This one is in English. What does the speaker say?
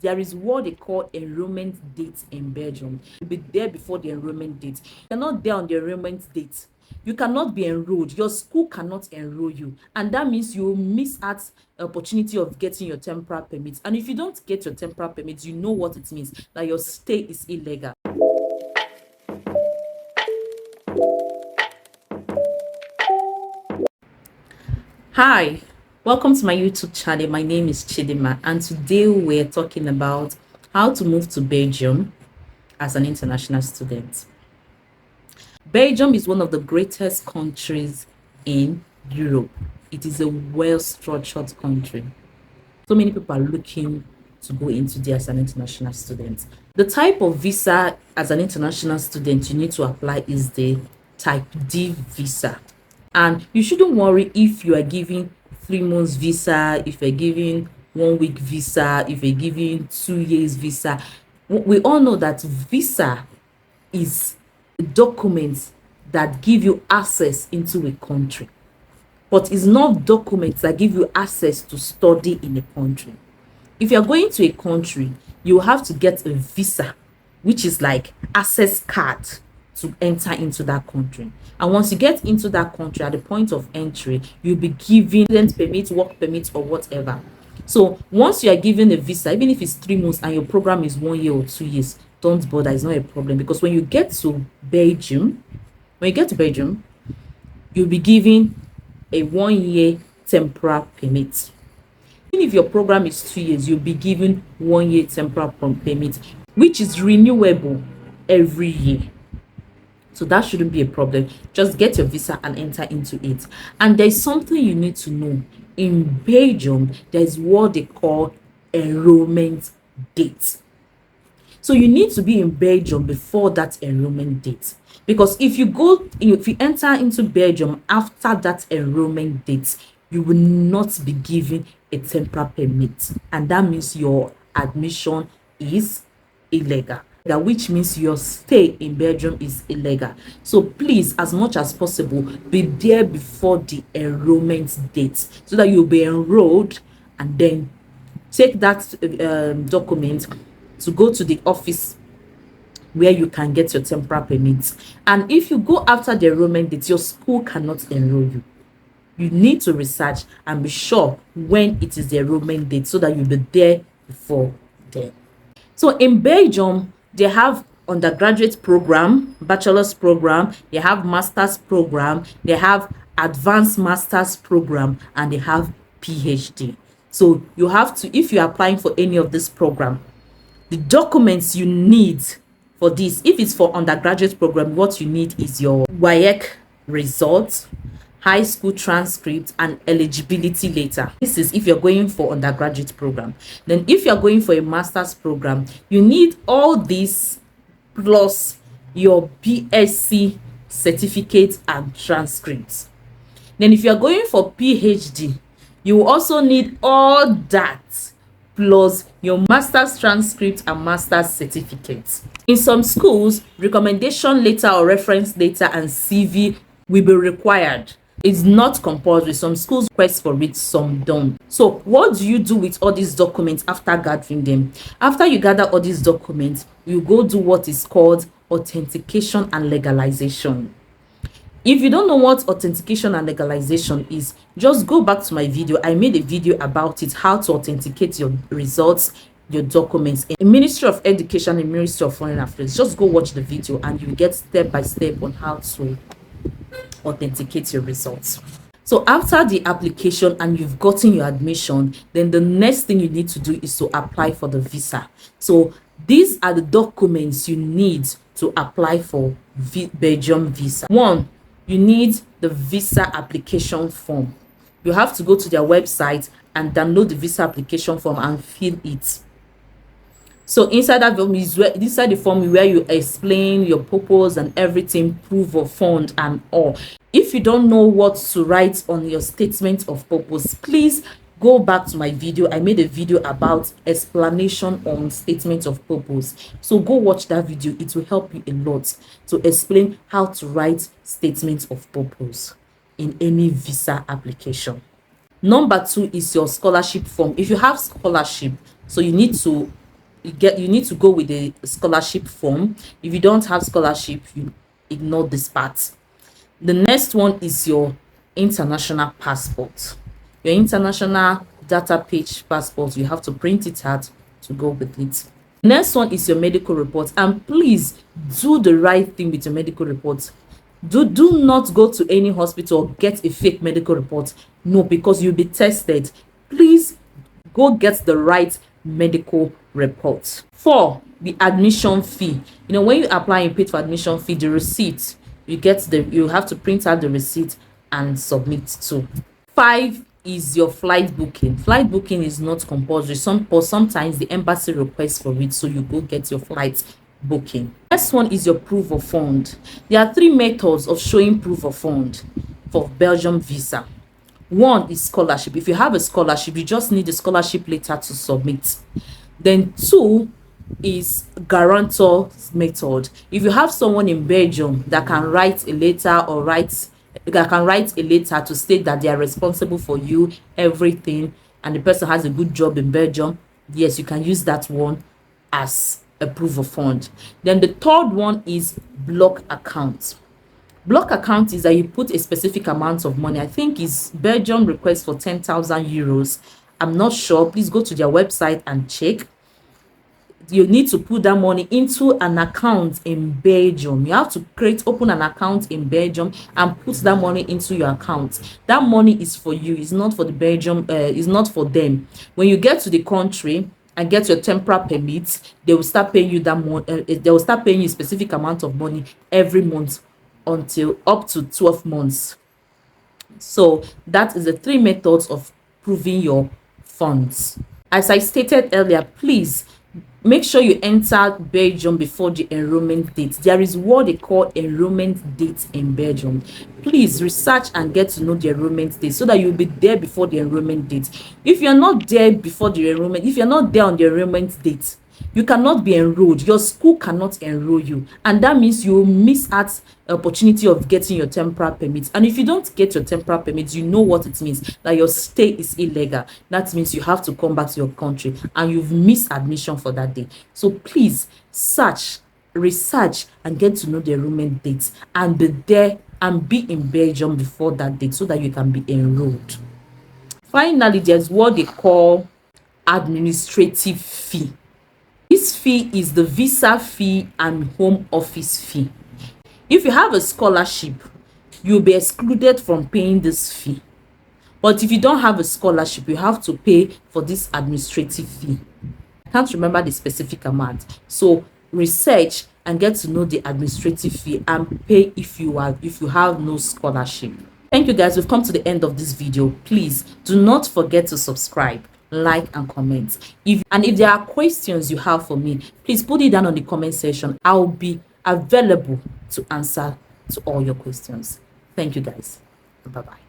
There is what they call enrollment date in Belgium. You'll be there before the enrollment date. You're not there on the enrollment date. You cannot be enrolled. Your school cannot enroll you. And that means you will miss out the opportunity of getting your temporary permit. And if you don't get your temporary permit, you know what it means, that your stay is illegal. Hi, welcome to my YouTube channel. My name is Chidima, and today we're talking about how to move to Belgium as an international student. Belgium is one of the greatest countries in Europe. It is a well-structured country. So many people are looking to go into there as an international student. The type of visa as an international student you need to apply is the type D visa. And you shouldn't worry if you are giving 3 months visa, if you're giving 1 week visa, if you're giving 2 years visa. We all know that visa is documents that give you access into a country, but it's not documents that give you access to study in a country. If you're going to a country, you have to get a visa, which is like access card to enter into that country. And once you get into that country, at the point of entry, you'll be given student permit, work permit, or whatever. So once you are given a visa, even if it's 3 months and your program is 1 year or 2 years, don't bother, it's not a problem. Because when you get to Belgium, you'll be given a 1 year temporary permit. Even if your program is 2 years, you'll be given 1 year temporary permit, which is renewable every year. So that shouldn't be a problem. Just get your visa and enter into it. And there's something you need to know. In Belgium, there's what they call enrollment date. So you need to be in Belgium before that enrollment date. Because if you enter into Belgium after that enrollment date, you will not be given a temporary permit. And that means your admission is illegal, which means your stay in Belgium is illegal. So please, as much as possible, be there before the enrollment date so that you'll be enrolled, and then take that document to go to the office where you can get your temporary permit. And if you go after the enrollment date, your school cannot enroll you. You need to research and be sure when it is the enrollment date so that you'll be there before then. So in Belgium, they have undergraduate program, bachelor's program, they have master's program, they have advanced master's program, and they have PhD. So you have to, if you're applying for any of this program, the documents you need for this, if it's for undergraduate program, what you need is your WAEC results, high school transcript, and eligibility letter. This is if you're going for undergraduate program. Then if you're going for a master's program, you need all this plus your BSc certificate and transcripts. Then if you're going for PhD, you will also need all that plus your master's transcript and master's certificate. In some schools, recommendation letter or reference letter and CV will be required. It's not compulsory. Some schools request for it, some don't. So what do you do with all these documents after gathering them? After you gather all these documents, you go do what is called authentication and legalization. If you don't know what authentication and legalization is, just go back to my video. I made a video about it, how to authenticate your results, your documents in Ministry of Education and Ministry of Foreign Affairs. Just go watch the video and you get step by step on how to authenticate your results. So after the application and you've gotten your admission, then the next thing you need to do is to apply for the visa. So these are the documents you need to apply for Belgium visa. One, you need the visa application form. You have to go to their website and download the visa application form and fill it. So inside that form is inside the form where you explain your purpose and everything, proof of fund and all. If you don't know what to write on your statement of purpose, please go back to my video. I made a video about explanation on statement of purpose. So go watch that video. It will help you a lot to explain how to write statement of purpose in any visa application. Number 2 is your scholarship form. If you have scholarship, so you need to you need to go with the scholarship form. If you don't have scholarship, you ignore this part. The next one is your international passport. Your international data page passport, you have to print it out to go with it. Next one is your medical report, and please do the right thing with your medical report. Do not go to any hospital or get a fake medical report. No, because you'll be tested. Please go get the right medical report. 4, the admission fee. When you apply and pay for admission fee, the receipt, you have to print out the receipt and submit to. 5 is your flight booking. Flight booking is not compulsory. Sometimes the embassy requests for it, so you go get your flight booking. Next one is your proof of fund. There are 3 methods of showing proof of fund for Belgium visa. 1 is scholarship. If you have a scholarship, you just need a scholarship letter to submit. Then 2 is guarantor method. If you have someone in Belgium that can write a letter to state that they are responsible for you, everything, and the person has a good job in Belgium, yes, you can use that one as a proof of fund. Then the 3rd one is block account. Block account is that you put a specific amount of money. I think is Belgium request for 10,000 euros. I'm not sure. Please go to their website and check. You need to put that money into an account in Belgium. You have to open an account in Belgium and put that money into your account. That money is for you. It's not for the Belgium. It's not for them. When you get to the country and get your temporary permit, they will start paying you that money. They will start paying you a specific amount of money every month until up to 12 months. So that is the 3 methods of proving your funds. As I stated earlier, please make sure you enter Belgium before the enrollment date. There is what they call enrollment date in Belgium. Please research and get to know the enrollment date so that you'll be there before the enrollment date. If you're not there before the enrollment, if you're not there on the enrollment date, you cannot be enrolled. Your school cannot enroll you, and that means you will miss out opportunity of getting your temporary permit. And if you don't get your temporary permit, you know what it means, that your stay is illegal. That means you have to come back to your country and you've missed admission for that day. So please research and get to know the enrollment dates and be there and be in Belgium before that date so that you can be enrolled. Finally, there's what they call administrative fee. This fee is the visa fee and home office fee. If you have a scholarship, you'll be excluded from paying this fee. But if you don't have a scholarship, you have to pay for this administrative fee. I can't remember the specific amount. So research and get to know the administrative fee and pay if you have no scholarship. Thank you guys. We've come to the end of this video. Please do not forget to subscribe, like and comment. If there are questions you have for me, please put it down on the comment section. I'll be available to answer to all your questions. Thank you guys. Bye bye.